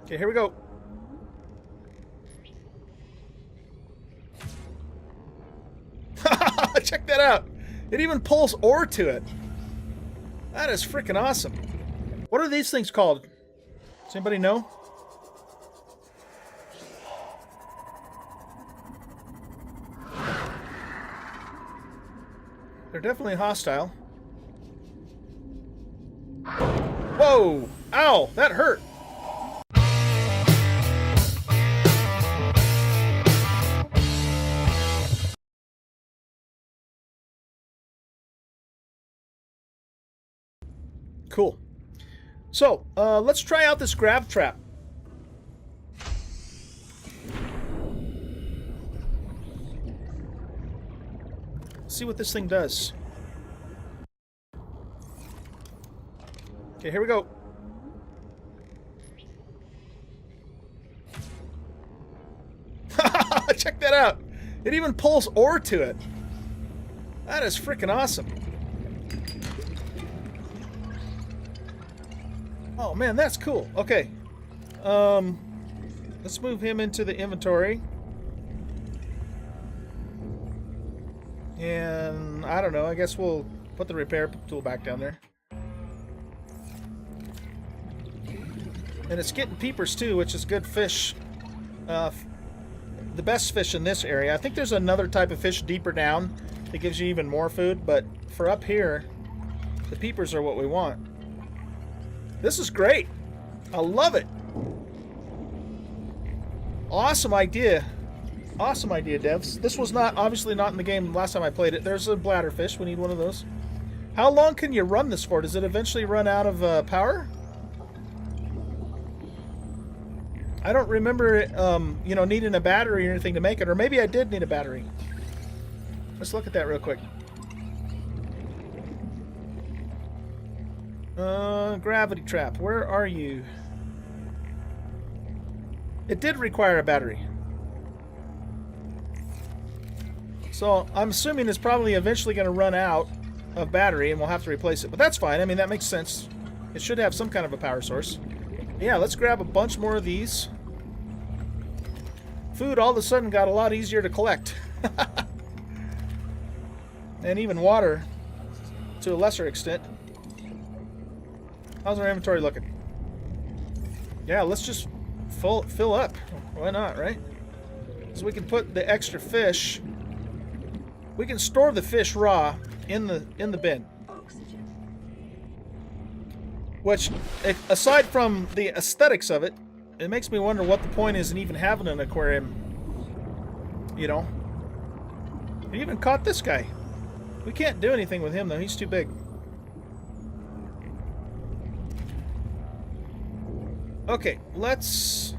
Okay, here we go. Check that out. It even pulls ore to it. That is freaking awesome. What are these things called? Does anybody know? They're definitely hostile. Whoa! Ow! That hurt! Cool. So, let's try out this grab trap. See what this thing does. Okay, here we go. Check that out. It even pulls ore to it. That is freaking awesome. Oh man, that's cool. Okay. Let's move him into the inventory. And I don't know, I guess we'll put the repair tool back down there. And it's getting peepers too, which is good fish. The best fish in this area. I think there's another type of fish deeper down that gives you even more food, but for up here, the peepers are what we want. This is great. I love it. Awesome idea. Awesome idea, devs. This was obviously not in the game last time I played it. There's a bladderfish. We need one of those. How long can you run this for? Does it eventually run out of power? I don't remember, you know, needing a battery or anything to make it. Or maybe I did need a battery. Let's look at that real quick. Gravity trap. Where are you? It did require a battery. So I'm assuming it's probably eventually going to run out of battery and we'll have to replace it. But that's fine. I mean, that makes sense. It should have some kind of a power source. Yeah, let's grab a bunch more of these. Food all of a sudden got a lot easier to collect. And even water to a lesser extent. How's our inventory looking? Yeah, let's just fill up. Why not, right? So we can put the extra fish. We can store the fish raw in the bin. Which, aside from the aesthetics of it, it makes me wonder what the point is in even having an aquarium. You know? We even caught this guy. We can't do anything with him though, he's too big. Okay, let's...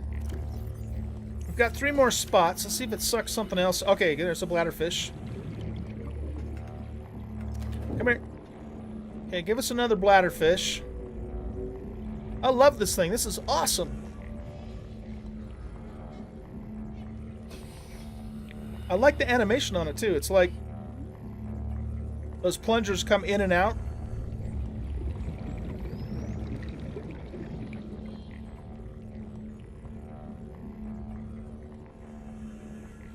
We've got 3 more spots. Let's see if it sucks something else. Okay, there's a bladderfish. Come here. Okay, give us another bladderfish. I love this thing. This is awesome. I like the animation on it too. It's like those plungers come in and out.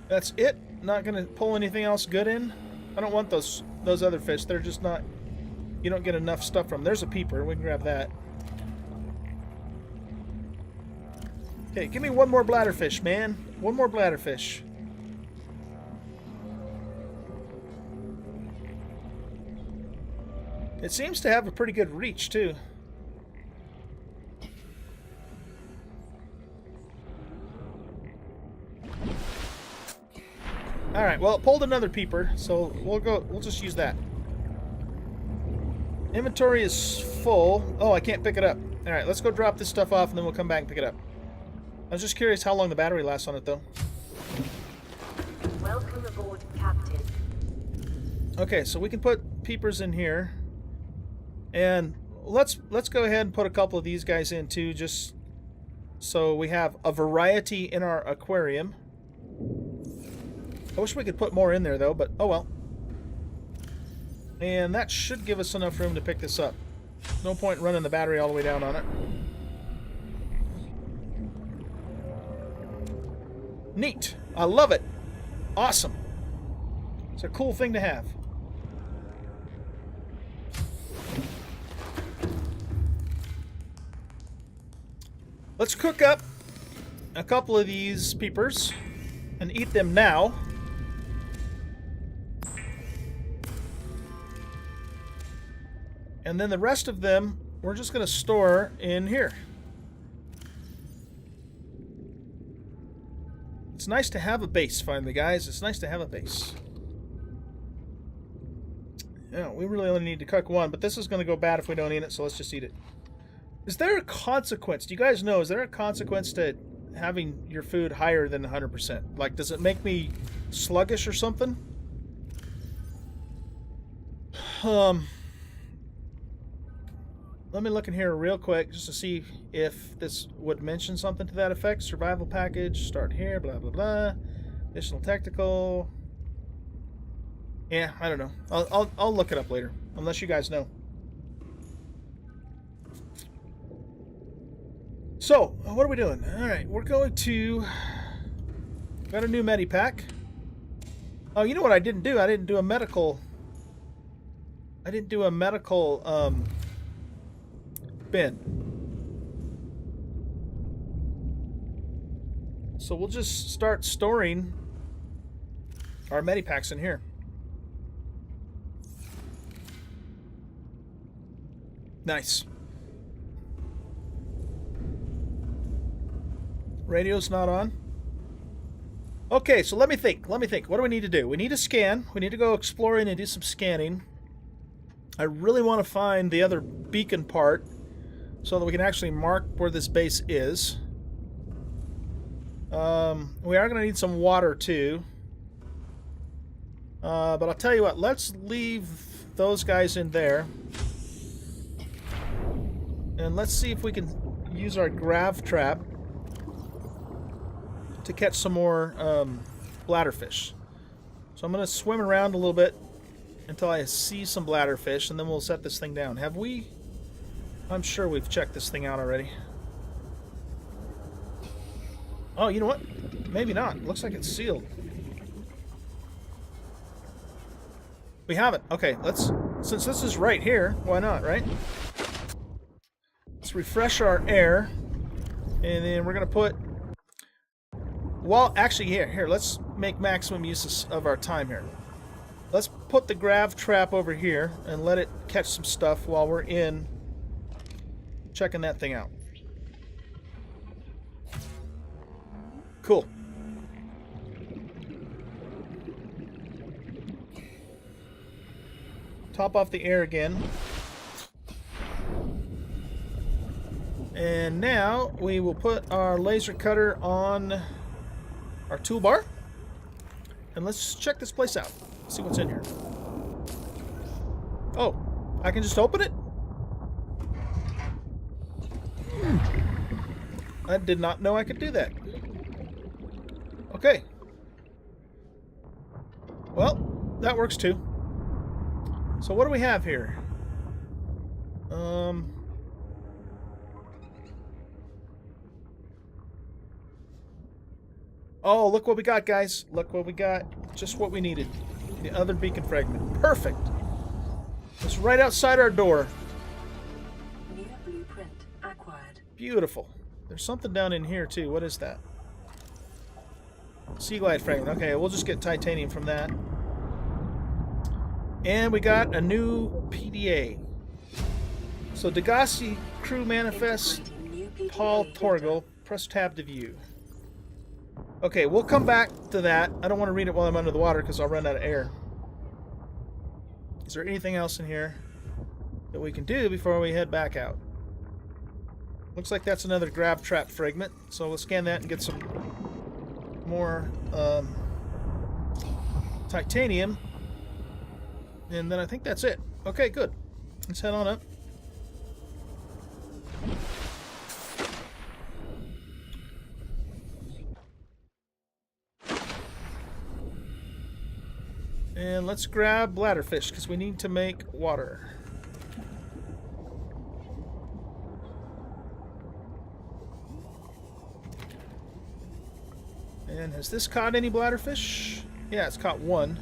That's it? Not gonna pull anything else good in? I don't want those other fish. They're just not... You don't get enough stuff from them. There's a peeper. We can grab that. Okay, give me one more bladderfish, man. One more bladderfish. It seems to have a pretty good reach, too. Alright, well, it pulled another peeper, so we'll just use that. Inventory is full. Oh, I can't pick it up. Alright, let's go drop this stuff off and then we'll come back and pick it up. I was just curious how long the battery lasts on it, though. Welcome aboard, Captain. Okay, so we can put peepers in here. And let's go ahead and put a couple of these guys in, too, just so we have a variety in our aquarium. I wish we could put more in there, though, but oh well. And that should give us enough room to pick this up. No point running the battery all the way down on it. Neat. I love it. Awesome. It's a cool thing to have. Let's cook up a couple of these peepers and eat them now. And then the rest of them, we're just going to store in here. It's nice to have a base, finally, guys. It's nice to have a base. Yeah, we really only need to cook one, but this is going to go bad if we don't eat it, so let's just eat it. Is there a consequence? Do you guys know, is there a consequence to having your food higher than 100%? Like, does it make me sluggish or something? Let me look in here real quick just to see if this would mention something to that effect. Survival package, start here, blah, blah, blah. Additional technical. Yeah, I don't know. I'll look it up later, unless you guys know. So, what are we doing? Alright, we're going to... Got a new Medipack. Oh, you know what I didn't do? I didn't do a medical... bin. So we'll just start storing our Medipacks in here. Nice. Radio's not on. Okay, so let me think. What do we need to do? We need to scan. We need to go exploring and do some scanning. I really want to find the other beacon part so that we can actually mark where this base is. We are going to need some water too. But I'll tell you what, let's leave those guys in there. And let's see if we can use our grav trap to catch some more bladderfish. So I'm going to swim around a little bit until I see some bladderfish, and then we'll set this thing down. Have we? I'm sure we've checked this thing out already. Oh, you know what? Maybe not. Looks like it's sealed. We haven't. Okay, let's... Since this is right here, why not, right? Let's refresh our air. And then we're going to put... Well, actually, here. Let's make maximum use of our time here. Let's put the grav trap over here and let it catch some stuff while we're in checking that thing out. Cool. Top off the air again. And now we will put our laser cutter on our toolbar. And let's check this place out. See what's in here. Oh, I can just open it? I did not know I could do that. Okay. Well, that works too. So what do we have here? Oh, look what we got, guys. Look what we got. Just what we needed. The other beacon fragment. Perfect. It's right outside our door. New blueprint acquired. Beautiful. There's something down in here, too. What is that? Sea glide fragment. Okay, we'll just get titanium from that. And we got a new PDA. So, Degassi Crew Manifest, Paul Torgal. Press tab to view. Okay, we'll come back to that. I don't want to read it while I'm under the water because I'll run out of air. Is there anything else in here that we can do before we head back out? Looks like that's another grav trap fragment. So we'll scan that and get some more titanium. And then I think that's it. Okay, good. Let's head on up. And let's grab bladderfish because we need to make water. And has this caught any bladderfish? Yeah, it's caught one.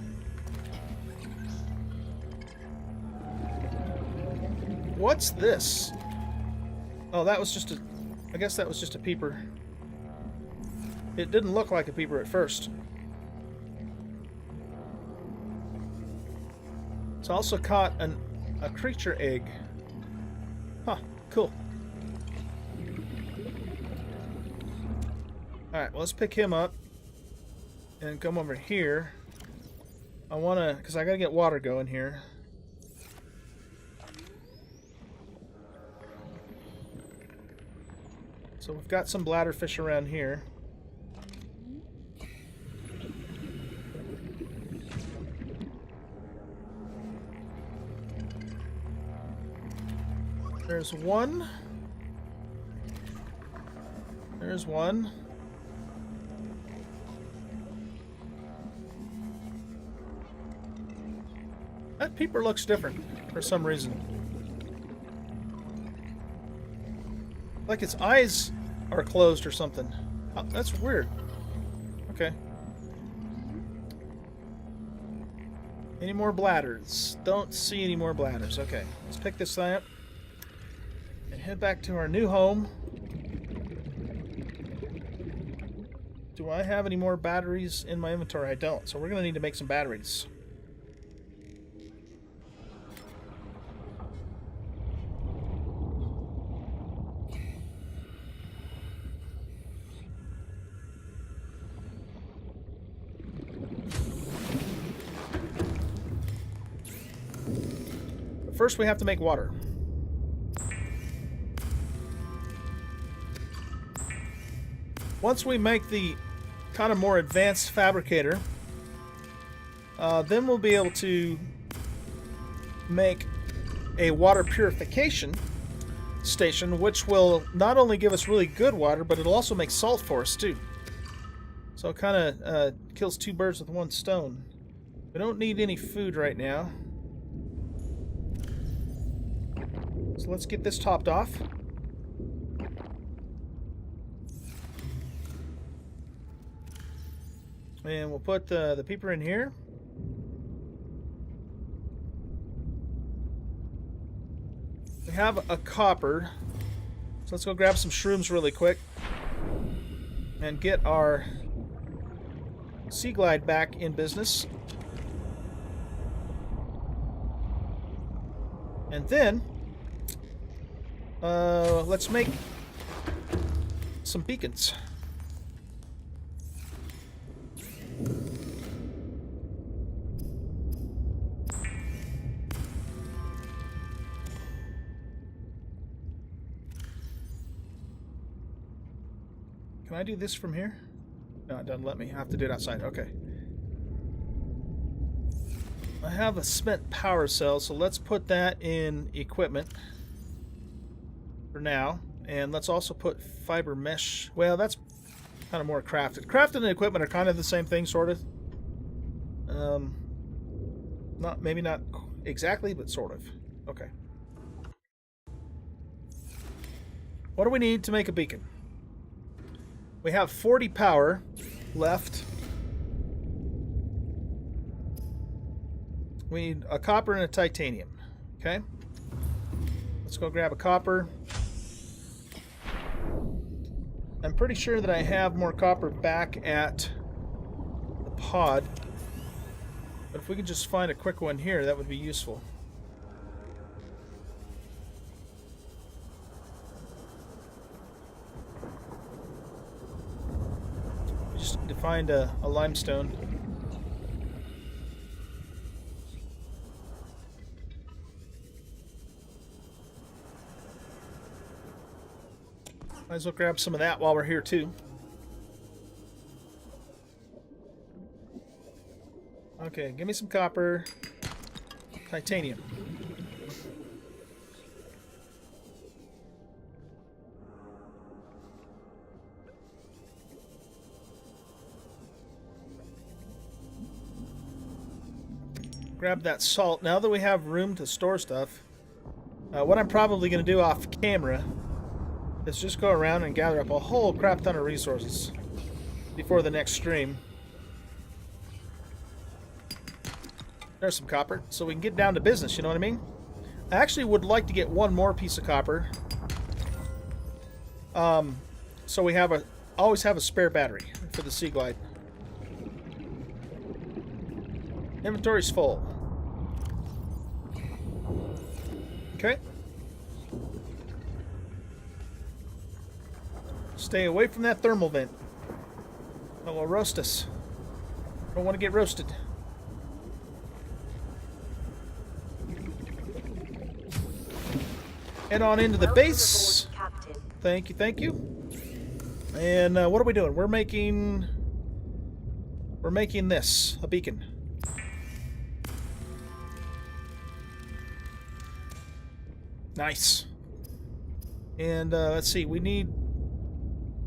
What's this? Oh, that was just a... I guess that was just a peeper. It didn't look like a peeper at first. It's also caught a creature egg. Huh, cool. Alright, well, let's pick him up and come over here. I want to... because I got to get water going here. So we've got some bladderfish around here. There's one. There's one. That peeper looks different for some reason. Like its eyes are closed or something. Oh, that's weird. Okay. Any more bladders? Don't see any more bladders. Okay, let's pick this thing up and head back to our new home. Do I have any more batteries in my inventory? I don't, so we're going to need to make some batteries. First, we have to make water. Once we make the kind of more advanced fabricator, then we'll be able to make a water purification station, which will not only give us really good water, but it'll also make salt for us too. So it kind of kills two birds with one stone. We don't need any food right now. So let's get this topped off. And we'll put the peeper in here. We have a copper. So let's go grab some shrooms really quick. And get our Sea Glide back in business. And then... let's make some beacons. Can I do this from here? No, it doesn't let me. I have to do it outside. Okay. I have a spent power cell, so let's put that in equipment. For now, and let's also put fiber mesh. Well, that's kind of more crafted. Crafted and equipment are kind of the same thing, sort of. Maybe not exactly, but sort of. Okay. What do we need to make a beacon? We have 40 power left. We need a copper and a titanium. Okay. Let's go grab a copper. I'm pretty sure that I have more copper back at the pod. But if we could just find a quick one here, that would be useful. We just need to find a limestone. Might as well grab some of that while we're here too. Okay, give me some copper. Titanium. Grab that salt. Now that we have room to store stuff, what I'm probably going to do off camera is just go around and gather up a whole crap ton of resources. before the next stream. There's some copper, so we can get down to business, you know what I mean? I actually would like to get one more piece of copper. So we have always have a spare battery for the Sea Glide. Inventory's full. Okay. Stay away from that thermal vent. It will roast us. Don't want to get roasted. Head on into the base. Thank you, thank you. And what are we doing? We're making this a beacon. Nice. And let's see, we need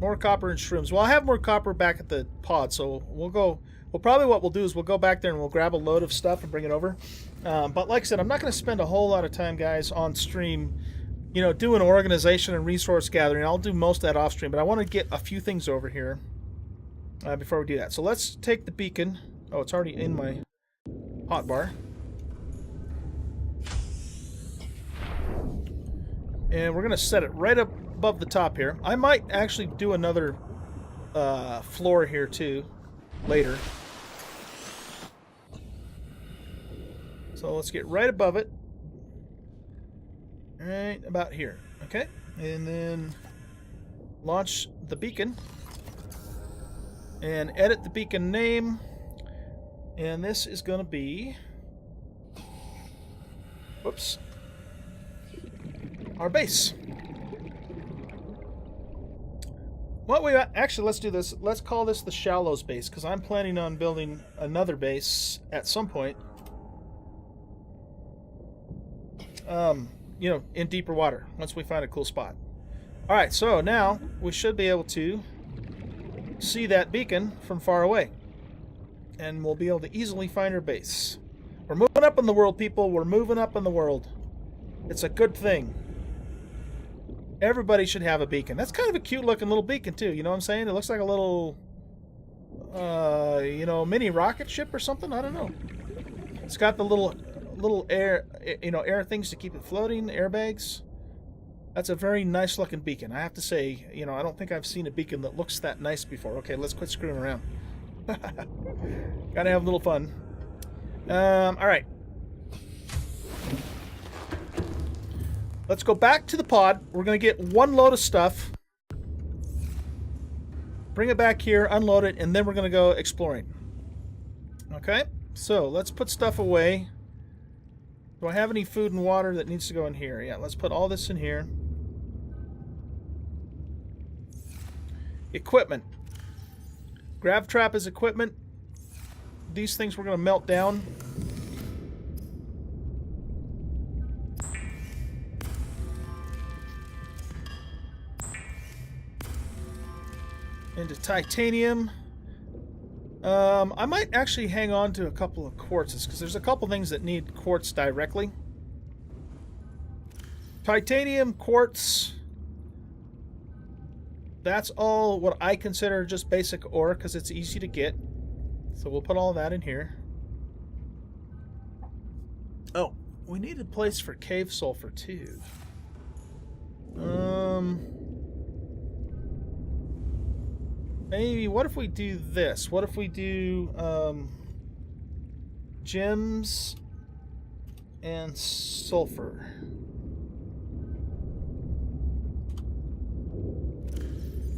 more copper and shrooms. Well, I have more copper back at the pod, so we'll probably what we'll do is we'll go back there and we'll grab a load of stuff and bring it over. But like I said, I'm not going to spend a whole lot of time, guys, on stream, you know, doing organization and resource gathering. I'll do most of that off stream, but I want to get a few things over here before we do that. So let's take the beacon. Oh, it's already in my hotbar. And we're going to set it right up above the top here. I might actually do another floor here too later. So let's get right above it. Right about here. Okay. And then launch the beacon. And edit the beacon name. And this is going to be... Whoops. Our base. What we actually, let's do this. Let's call this the Shallows base, because I'm planning on building another base at some point. You know, in deeper water, once we find a cool spot. Alright, so now we should be able to see that beacon from far away. And we'll be able to easily find our base. We're moving up in the world, people. We're moving up in the world. It's a good thing. Everybody should have a beacon. That's kind of a cute looking little beacon too, you know what I'm saying? It looks like a little, you know, mini rocket ship or something. I don't know. It's got the little air, you know, air things to keep it floating, airbags. That's a very nice looking beacon. I have to say, you know, I don't think I've seen a beacon that looks that nice before. Okay, let's quit screwing around. Gotta have a little fun. All right. Let's go back to the pod. We're going to get one load of stuff. Bring it back here, unload it, and then we're going to go exploring. Okay? So, let's put stuff away. Do I have any food and water that needs to go in here? Yeah, let's put all this in here. Equipment. Grav trap is equipment. These things we're going to melt down. Into titanium. I might actually hang on to a couple of quartzes because there's a couple things that need quartz directly. Titanium, quartz. That's all what I consider just basic ore because it's easy to get. So we'll put all that in here. Oh, we need a place for cave sulfur too. Maybe, what if we do this? What if we do gems and sulfur?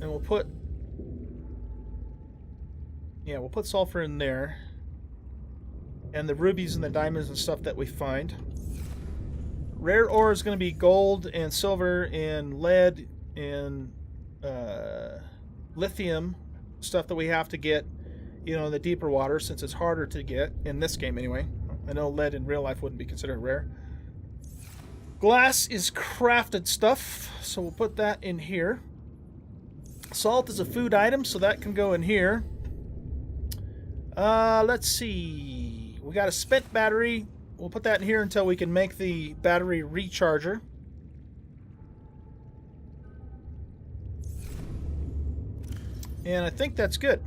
And we'll put, yeah, we'll put sulfur in there. And the rubies and the diamonds and stuff that we find. Rare ore is going to be gold and silver and lead and lithium, stuff that we have to get, you know, in the deeper water since it's harder to get in this game anyway. I know lead in real life wouldn't be considered rare. Glass is crafted stuff, so we'll put that in here. Salt is a food item, so that can go in here. Let's see. We got a spent battery. We'll put that in here until we can make the battery recharger. And I think that's good.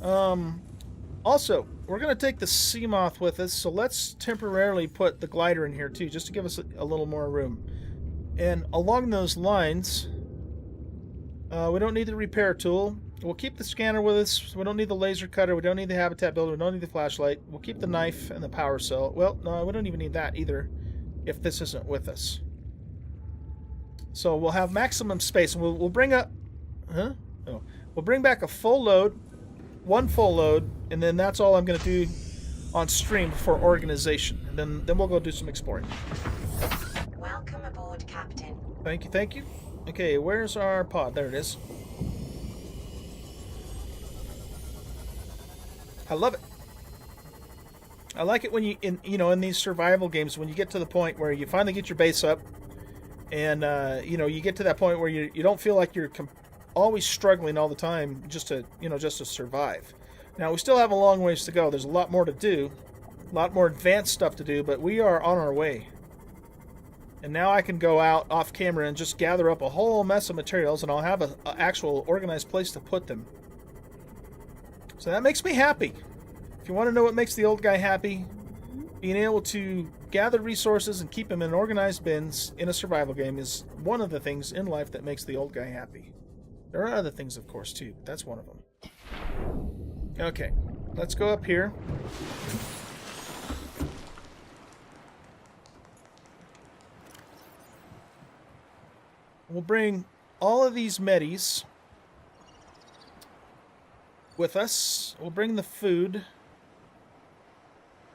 Also, we're going to take the sea moth with us, so let's temporarily put the glider in here too, just to give us a little more room. And along those lines, we don't need the repair tool. We'll keep the scanner with us. We don't need the laser cutter. We don't need the habitat builder. We don't need the flashlight. We'll keep the knife and the power cell. Well, no, we don't even need that either if this isn't with us. So we'll have maximum space, and we'll bring up... Huh? Oh. We'll bring back a full load, one full load, and then that's all I'm going to do on stream for organization. And then we'll go do some exploring. Welcome aboard, Captain. Thank you, thank you. Okay, where's our pod? There it is. I love it. I like it when in these survival games, when you get to the point where you finally get your base up, and you get to that point where you don't feel like you're always struggling all the time just to survive. Now we still have a long ways to go. There's a lot more to do, a lot more advanced stuff to do, but we are on our way. And now I can go out off camera and just gather up a whole mess of materials, and I'll have an actual organized place to put them. So that makes me happy. If you want to know what makes the old guy happy, being able to gather resources and keep them in organized bins in a survival game is one of the things in life that makes the old guy happy. There are other things, of course, too, but that's one of them. Okay, let's go up here. We'll bring all of these medis with us. We'll bring the food.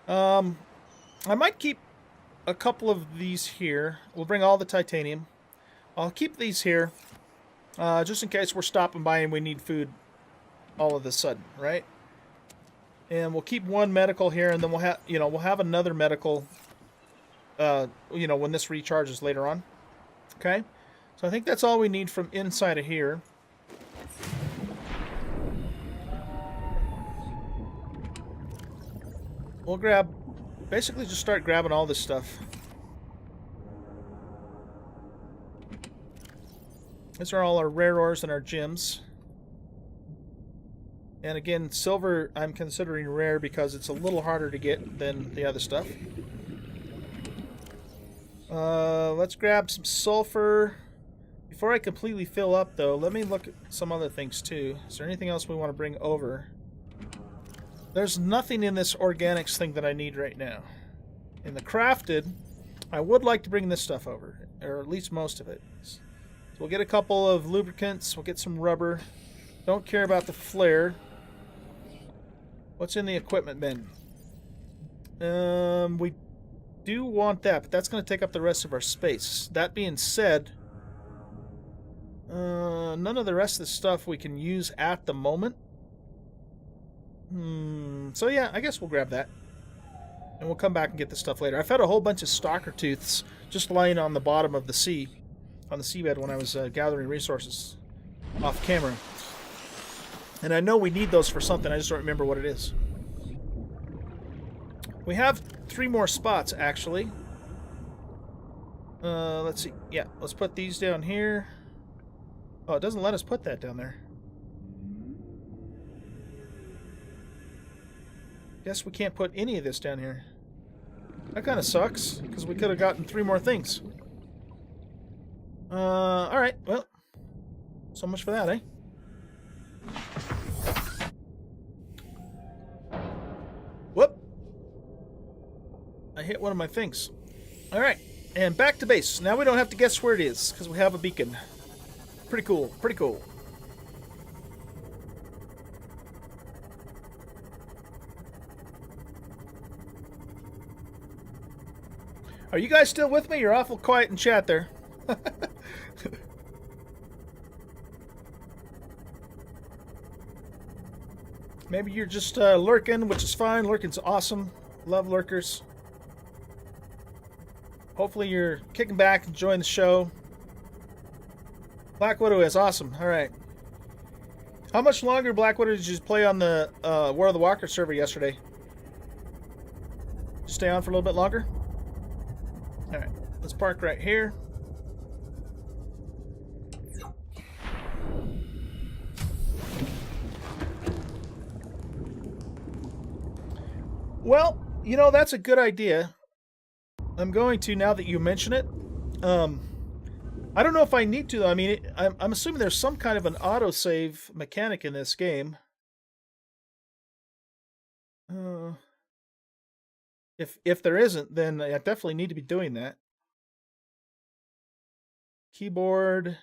I might keep a couple of these here. We'll bring all the titanium. I'll keep these here, just in case we're stopping by and we need food all of a sudden, right? And we'll keep one medical here, and then we'll have another medical, when this recharges later on. Okay, so I think that's all we need from inside of here. We'll basically just start grabbing all this stuff. These are all our rare ores and our gems. And again, silver I'm considering rare because it's a little harder to get than the other stuff. Let's grab some sulfur. Before I completely fill up, though, let me look at some other things too. Is there anything else we want to bring over? There's nothing in this organics thing that I need right now. In the crafted, I would like to bring this stuff over, or at least most of it. So we'll get a couple of lubricants, we'll get some rubber. Don't care about the flare. What's in the equipment bin? We do want that, but that's going to take up the rest of our space. That being said, none of the rest of the stuff we can use at the moment. So yeah, I guess we'll grab that. And we'll come back and get the stuff later. I've had a whole bunch of stalker tooths just lying on the bottom of the sea, on the seabed when I was gathering resources off camera. And I know we need those for something, I just don't remember what it is. We have 3 more spots, actually. Let's see. Yeah, let's put these down here. Oh, it doesn't let us put that down there. Guess we can't put any of this down here. That kind of sucks, because we could have gotten 3 more things. Alright, well. So much for that, eh? Whoop! I hit one of my things. Alright, and back to base. Now we don't have to guess where it is, because we have a beacon. Pretty cool, pretty cool. Are you guys still with me? You're awful quiet in chat there. Maybe you're just lurking, which is fine. Lurking's awesome. Love lurkers. Hopefully you're kicking back, enjoying the show. Black Widow is awesome. Alright. How much longer, Black Widow, did you play on the War of the Walker server yesterday? Stay on for a little bit longer? Alright, let's park right here. Well, you know, that's a good idea. I'm going to, now that you mention it. I don't know if I need to, though. I mean, I'm assuming there's some kind of an autosave mechanic in this game. If there isn't, then I definitely need to be doing that. Keyboard,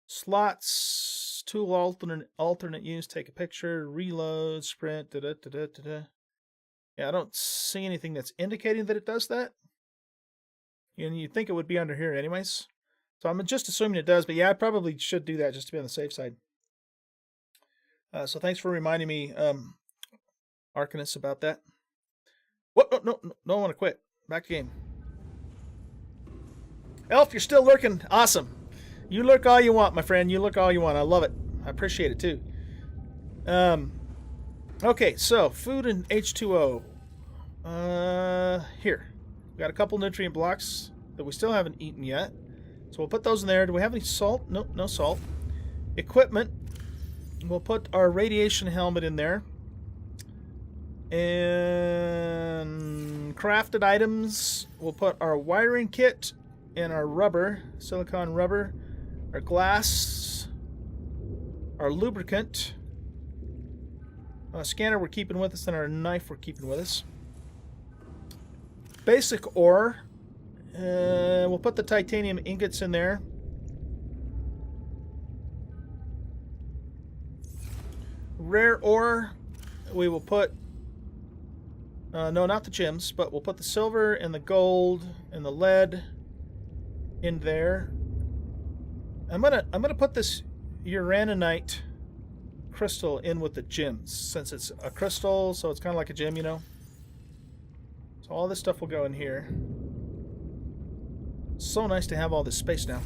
slots, tool alternate use, take a picture, reload, sprint, da da da da da da. Yeah, I don't see anything that's indicating that it does that. And you'd think it would be under here anyways. So I'm just assuming it does, but yeah, I probably should do that just to be on the safe side. So thanks for reminding me, Arcanus, about that. What? No, don't want to quit. Back to game. Elf, you're still lurking. Awesome. You lurk all you want, my friend. You lurk all you want. I love it. I appreciate it too. Okay, so food and H2O. Here. We got a couple nutrient blocks that we still haven't eaten yet. So we'll put those in there. Do we have any salt? Nope, no salt. Equipment. We'll put our radiation helmet in there. And crafted items. We'll put our wiring kit and our rubber, silicone rubber, our glass, our lubricant, scanner we're keeping with us, and our knife we're keeping with us. Basic ore. We'll put the titanium ingots in there. Rare ore, we will put, no, not the gems, but we'll put the silver and the gold and the lead in there. I'm gonna put this uraninite crystal in with the gems, since it's a crystal, so it's kind of like a gem, you know. So all this stuff will go in here. So nice to have all this space now.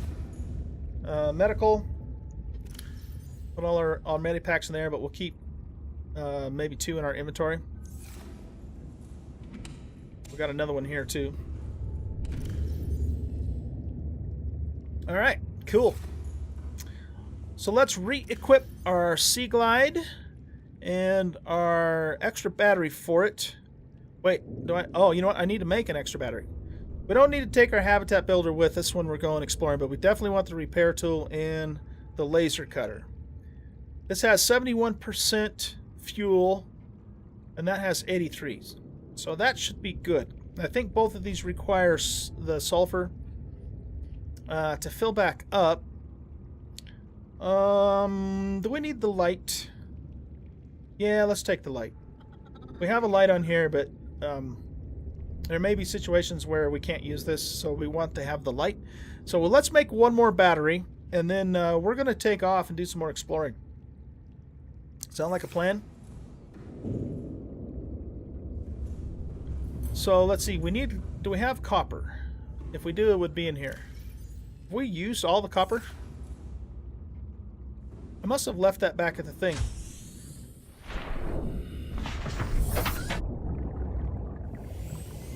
Medical. Put all our medipacks in there, but we'll keep maybe 2 in our inventory. We got another one here too. All right, cool. So let's re-equip our Sea Glide and our extra battery for it. Wait, do I? Oh, you know what? I need to make an extra battery. We don't need to take our habitat builder with us when we're going exploring, but we definitely want the repair tool and the laser cutter. This has 71% fuel, and that has 83. So that should be good. I think both of these require the sulfur to fill back up. Do we need the light? Yeah, let's take the light. We have a light on here, but there may be situations where we can't use this, so we want to have the light. So let's make one more battery, and then we're going to take off and do some more exploring. Sound like a plan? So let's see, do we have copper? If we do, it would be in here. Have we used all the copper? I must have left that back at the thing.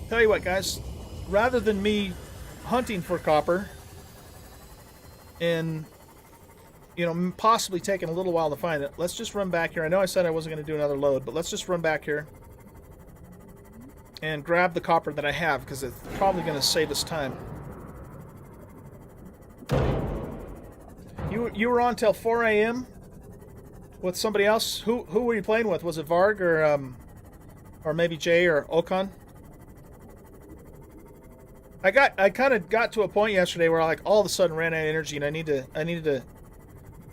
Tell you what, guys, rather than me hunting for copper and, you know, possibly taking a little while to find it, let's just run back here. I know I said I wasn't going to do another load, but let's just run back here and grab the copper that I have, because it's probably going to save us time. You were on till 4 a.m. with somebody else? Who were you playing with? Was it Varg or maybe Jay or Okan? I kind of got to a point yesterday where I all of a sudden ran out of energy, and I needed to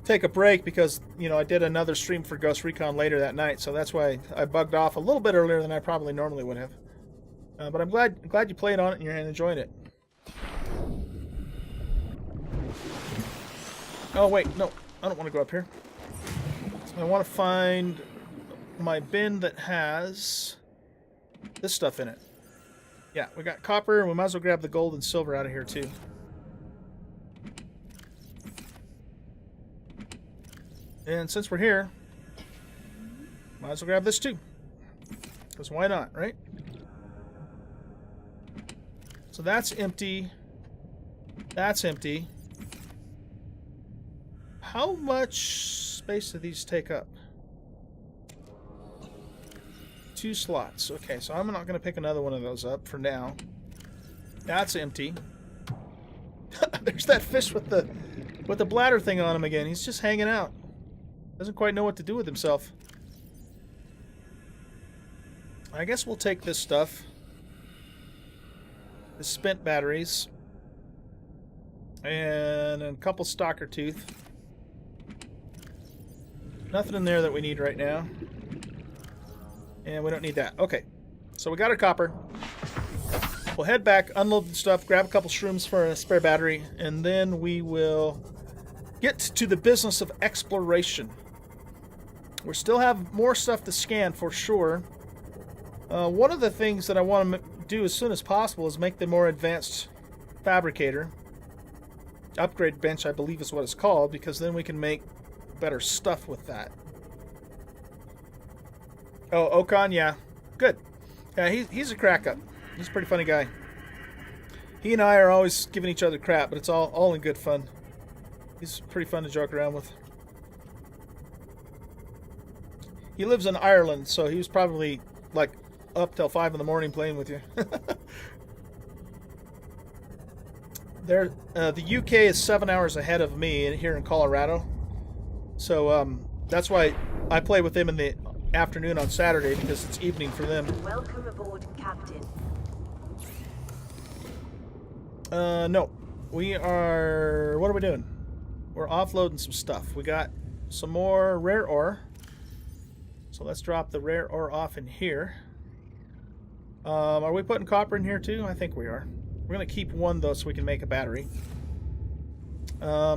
take a break because, you know, I did another stream for Ghost Recon later that night, so that's why I bugged off a little bit earlier than I probably normally would have. But I'm glad you played on it and you're enjoying it. Oh wait, no, I don't want to go up here. I want to find my bin that has this stuff in it. Yeah, we got copper, and we might as well grab the gold and silver out of here too. And since we're here, might as well grab this too. Because why not, right? So that's empty. That's empty. How much space do these take up? 2 slots. Okay, so I'm not going to pick another one of those up for now. That's empty. There's that fish with the bladder thing on him again. He's just hanging out. Doesn't quite know what to do with himself. I guess we'll take this stuff. The spent batteries. And a couple stalker tooth. Nothing in there that we need right now. And we don't need that. Okay. So we got our copper. We'll head back, unload the stuff, grab a couple shrooms for a spare battery, and then we will get to the business of exploration. We still have more stuff to scan for sure. One of the things that I want to do as soon as possible is make the more advanced fabricator. Upgrade bench, I believe is what it's called, because then we can make better stuff with that. Oh, Okan, yeah. Good. Yeah, he's a crack up. He's a pretty funny guy. He and I are always giving each other crap, but it's all in good fun. He's pretty fun to joke around with. He lives in Ireland, so he was probably like up till 5 in the morning playing with you. The UK is 7 hours ahead of me here in Colorado. So that's why I play with them in the afternoon on Saturday, because it's evening for them. Welcome aboard, Captain. No. We are... What are we doing? We're offloading some stuff. We got some more rare ore. So let's drop the rare ore off in here. Are we putting copper in here too? I think we are. We're going to keep one, though, so we can make a battery. I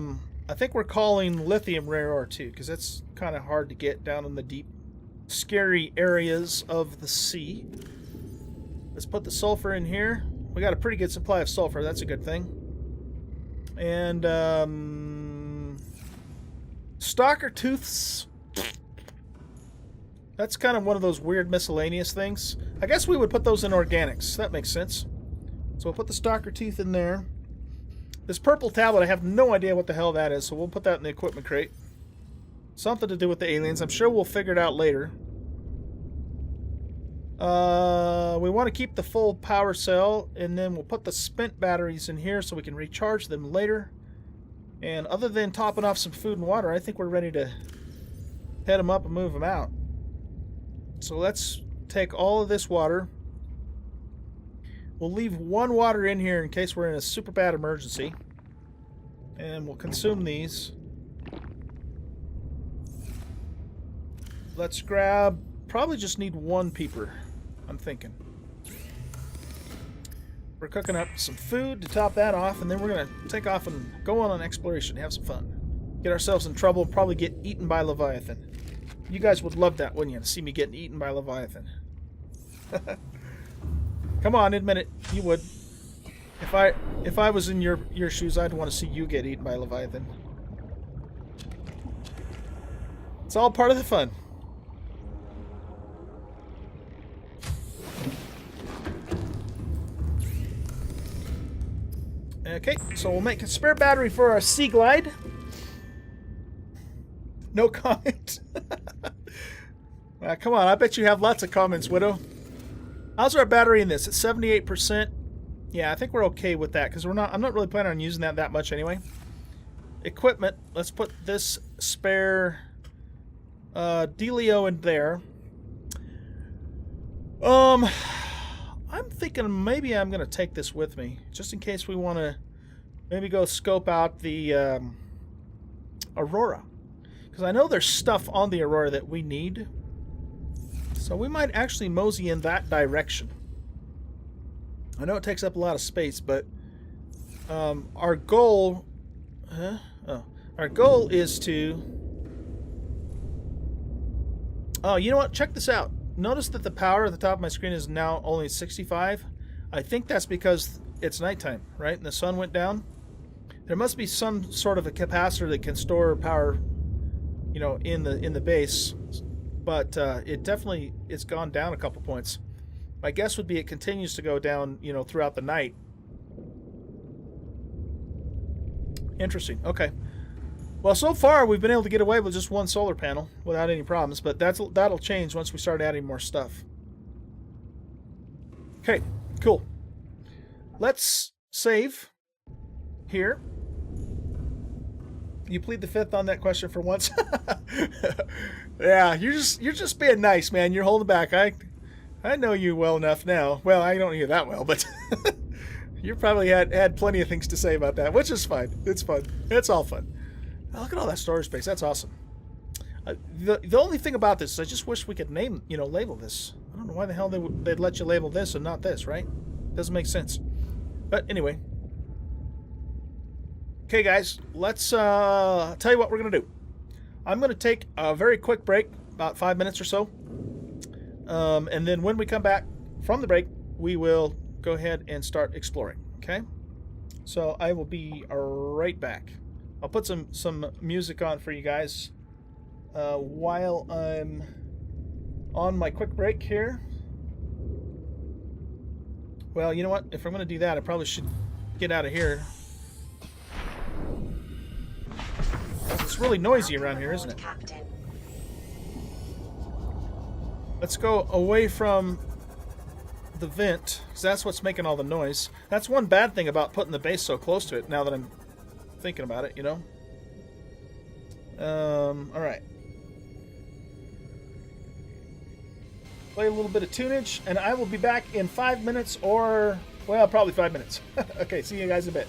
think we're calling lithium rare ore, too, because that's kind of hard to get down in the deep, scary areas of the sea. Let's put the sulfur in here. We got a pretty good supply of sulfur. That's a good thing. And, stalker tooths. That's kind of one of those weird miscellaneous things. I guess we would put those in organics. That makes sense. So we'll put the stalker tooth in there. This purple tablet, I have no idea what the hell that is, so we'll put that in the equipment crate. Something to do with the aliens. I'm sure we'll figure it out later. We want to keep the full power cell, and then we'll put the spent batteries in here so we can recharge them later. And other than topping off some food and water, I think we're ready to head them up and move them out. So let's take all of this water. We'll leave one water in here in case we're in a super bad emergency. And we'll consume these. Let's grab... Probably just need one peeper, I'm thinking. We're cooking up some food to top that off, and then we're going to take off and go on an exploration, have some fun. Get ourselves in trouble, probably get eaten by Leviathan. You guys would love that, wouldn't you? To see me getting eaten by Leviathan. Come on, admit it. You would. If I was in your shoes, I'd want to see you get eaten by Leviathan. It's all part of the fun. Okay, so we'll make a spare battery for our Sea Glide. No comment. Come on, I bet you have lots of comments, Widow. How's our battery in this? It's 78%. Yeah, I think we're okay with that because I'm not really planning on using that much anyway. Equipment. Let's put this spare Delio in there. I'm thinking maybe I'm going to take this with me just in case we want to maybe go scope out the Aurora. Because I know there's stuff on the Aurora that we need. So we might actually mosey in that direction. I know it takes up a lot of space, but our goal... our goal is to... Oh, you know what? Check this out. Notice that the power at the top of my screen is now only 65. I think that's because it's nighttime, right? And the sun went down. There must be some sort of a capacitor that can store power, you know, in the base. But it's gone down a couple points. My guess would be it continues to go down, you know, throughout the night. Interesting. Okay. Well, so far we've been able to get away with just one solar panel without any problems, but that'll change once we start adding more stuff. Okay, cool. Let's save here. You plead the fifth on that question for once. Yeah, you're just being nice, man. You're holding back. I know you well enough now. Well, I don't know you that well, but you probably had plenty of things to say about that, which is fine. It's fun. It's all fun. Oh, look at all that storage space. That's awesome. The only thing about this is I just wish we could label this. I don't know why the hell they'd let you label this and not this, right? Doesn't make sense. But anyway. Okay, guys, let's tell you what we're going to do. I'm going to take a very quick break, about 5 minutes or so. And then when we come back from the break, we will go ahead and start exploring, okay? So I will be right back. I'll put some music on for you guys while I'm on my quick break here. Well, you know what? If I'm going to do that, I probably should get out of here. It's really noisy around here, isn't it? Captain. Let's go away from the vent, because that's what's making all the noise. That's one bad thing about putting the base so close to it, now that I'm thinking about it, you know? Alright. Play a little bit of tunage, and I will be back in 5 minutes, or, well, probably 5 minutes. Okay, see you guys in a bit.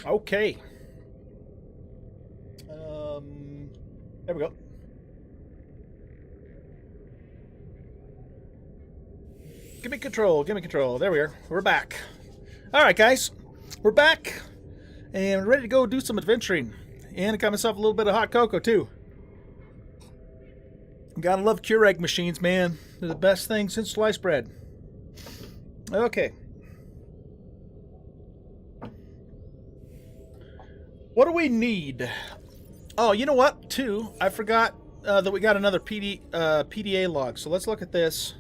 Okay. There we go. Give me control. Give me control. There we are. We're back. All right, guys. We're back. And we're ready to go do some adventuring. And I got myself a little bit of hot cocoa, too. Gotta love Keurig machines, man. They're the best thing since sliced bread. Okay. What do we need? Oh, you know what, too? I forgot that we got another PDA log. So let's look at this.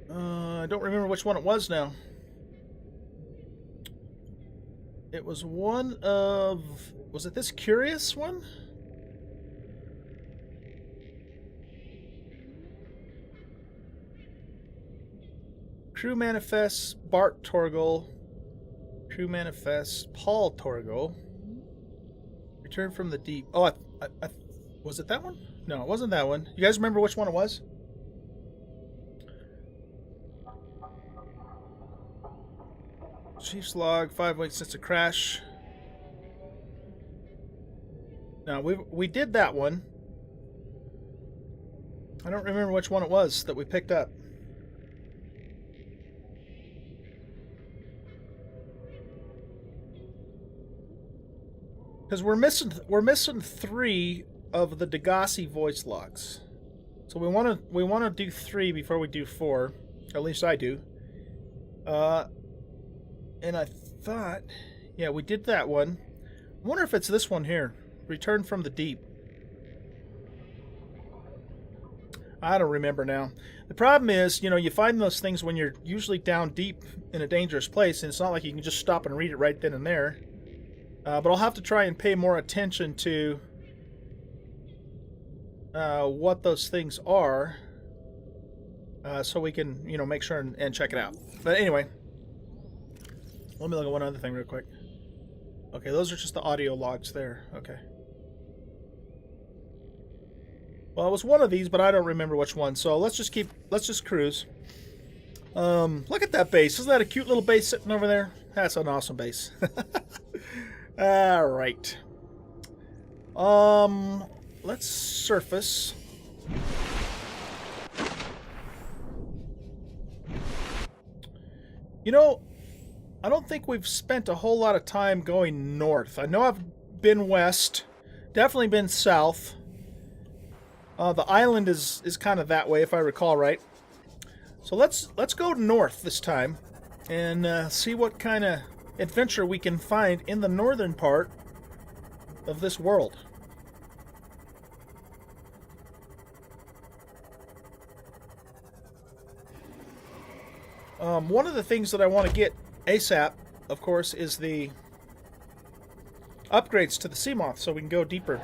I don't remember which one it was now. It was one of... Was it this curious one? Crew manifests Bart Torgal. Crew manifests Paul Torgal. Return from the deep. Oh, was it that one? No, it wasn't that one. You guys remember which one it was? Chief's log, 5 weeks since a crash. No, we did that one. I don't remember which one it was that we picked up. Because we're missing 3 of the Degassi voice logs. So we want to do 3 before we do 4. At least I do. And I thought, yeah, we did that one. I wonder if it's this one here. Return from the deep. I don't remember now. The problem is, you know, you find those things when you're usually down deep in a dangerous place, and it's not like you can just stop and read it right then and there. But I'll have to try and pay more attention to what those things are, so we can, you know, make sure and check it out. But anyway, let me look at one other thing real quick. Okay, those are just the audio logs there. Okay. Well, it was one of these, but I don't remember which one. So let's just cruise. Look at that base. Isn't that a cute little base sitting over there? That's an awesome base. All right. Let's surface. You know, I don't think we've spent a whole lot of time going north. I know I've been west, definitely been south. The island is kind of that way, if I recall right. So let's go north this time and see what kind of adventure we can find in the northern part of this world. One of the things that I want to get ASAP, of course, is the upgrades to the Seamoth so we can go deeper.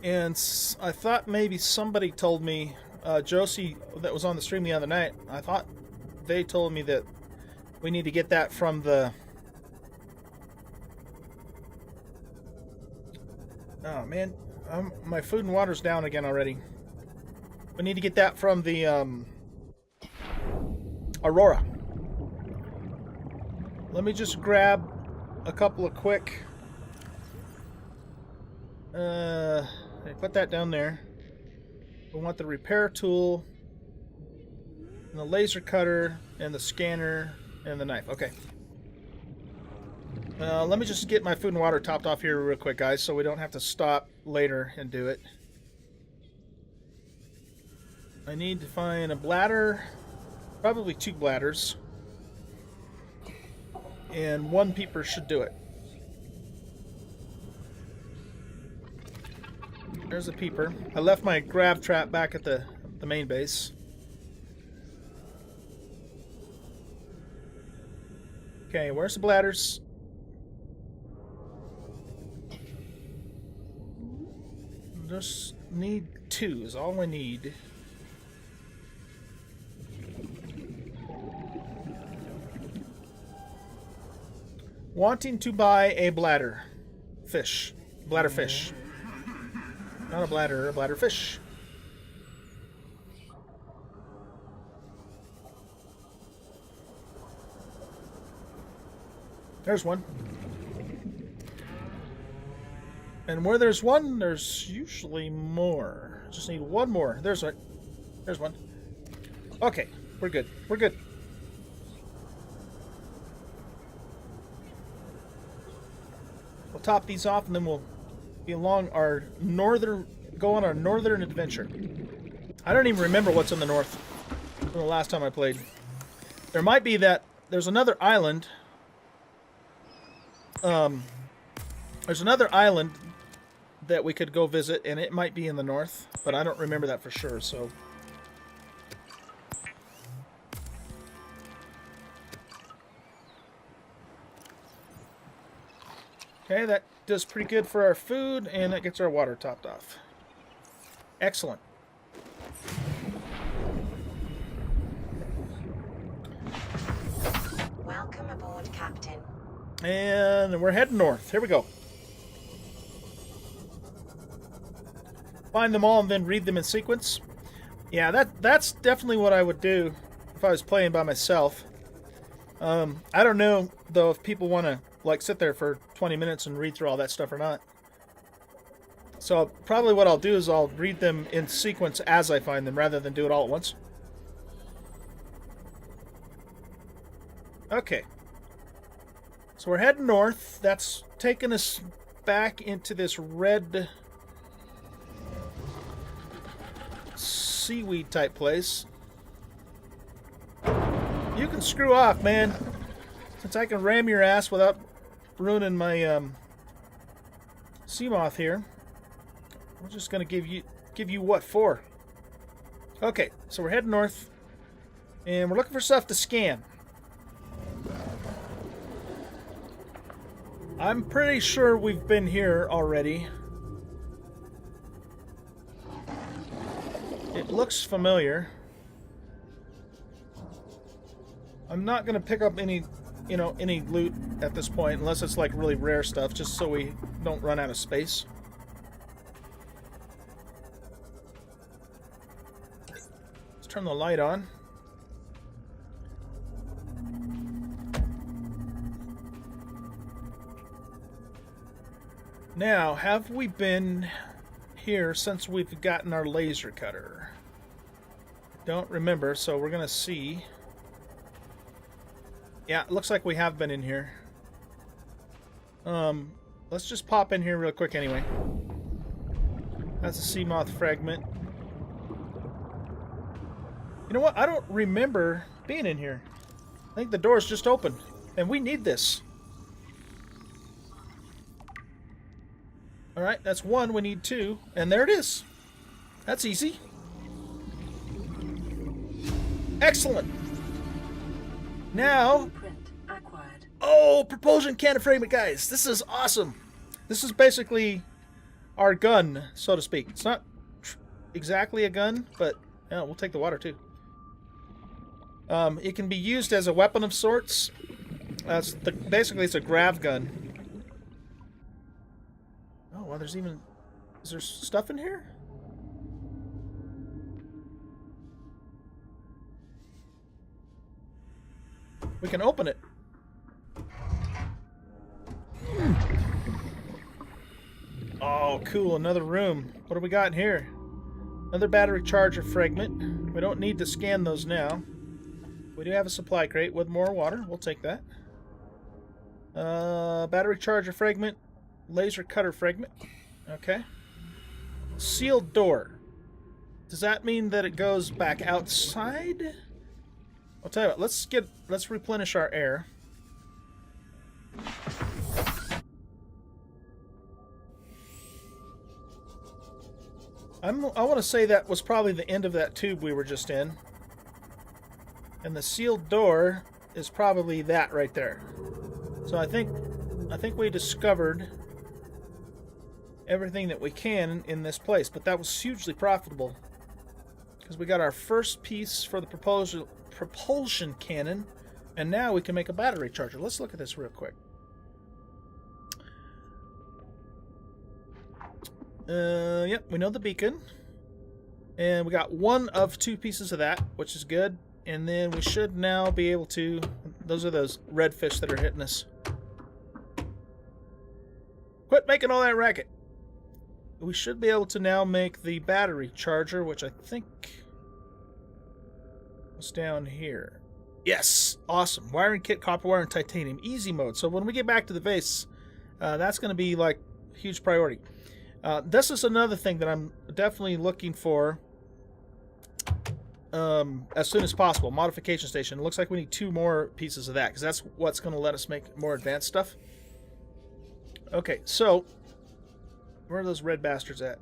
And I thought maybe somebody told me, Josie that was on the stream the other night, I thought they told me that we need to get that from the... Oh man, my food and water's down again already. We need to get that from the Aurora. Let me just grab a couple of quick... put that down there. We want the repair tool, and the laser cutter, and the scanner, and the knife. Okay. Let me just get my food and water topped off here real quick, guys, so we don't have to stop later and do it. I need to find a bladder, probably 2 bladders, and 1 peeper should do it. There's a peeper. I left my grab trap back at the main base. Okay, where's the bladders? Just need 2 is all we need. Wanting to buy a bladder fish. Bladder fish. Not a bladder fish. There's one. And where there's one, there's usually more. Just need one more. There's one. Okay, we're good. We're good. We'll top these off, and then we'll be along our go on our northern adventure. I don't even remember what's in the north from the last time I played. There might be that. There's another island. There's another island that we could go visit, and it might be in the north, but I don't remember that for sure, so. Okay, that does pretty good for our food, and that gets our water topped off. Excellent. Welcome aboard, Captain. And we're heading north. Here we go. Find them all and then read them in sequence. Yeah, that's definitely what I would do if I was playing by myself. I don't know, though, if people want to like sit there for 20 minutes and read through all that stuff or not. So probably what I'll do is I'll read them in sequence as I find them rather than do it all at once. Okay. So we're heading north. That's taking us back into this red seaweed type place. You can screw off, man. Since I can ram your ass without ruining my sea moth here, I'm just gonna give you what for. Okay, so we're heading north, and we're looking for stuff to scan. I'm pretty sure we've been here already. It looks familiar. I'm not gonna pick up any loot at this point, unless it's like really rare stuff, just so we don't run out of space. Let's turn the light on. Now, have we been here since we've gotten our laser cutter? Don't remember, so we're gonna see. Yeah, it looks like we have been in here. Let's just pop in here real quick anyway. That's a sea moth fragment. You know what? I don't remember being in here. I think the door's just open, and we need this. Alright, that's one. We need two, and there it is. That's easy. Excellent. Now, oh, propulsion cannon fragment, guys. This is awesome. This is basically our gun, so to speak. It's not exactly a gun, but yeah, we'll take the water too. It can be used as a weapon of sorts. Basically, it's a grav gun. Oh, well, is there stuff in here? We can open it. Oh, cool. Another room. What do we got in here? Another battery charger fragment. We don't need to scan those now. We do have a supply crate with more water. We'll take that. Battery charger fragment. Laser cutter fragment. Okay. Sealed door. Does that mean that it goes back outside? I'll tell you what, let's replenish our air. I want to say that was probably the end of that tube we were just in. And the sealed door is probably that right there. So I think we discovered everything that we can in this place, but that was hugely profitable because we got our first piece for the propulsion cannon, and now we can make a battery charger. Let's look at this real quick. Yep, we know the beacon, and we got one of two pieces of that, which is good. And then we should now be able to, those are those redfish that are hitting us. Quit making all that racket. We should be able to now make the battery charger, which I think was down here. Yes, awesome. Wiring kit, copper wire, and titanium. Easy mode. So when we get back to the base, that's going to be like a huge priority. This is another thing that I'm definitely looking for as soon as possible. Modification station. It looks like we need 2 more pieces of that because that's what's going to let us make more advanced stuff. Okay, so where are those red bastards at?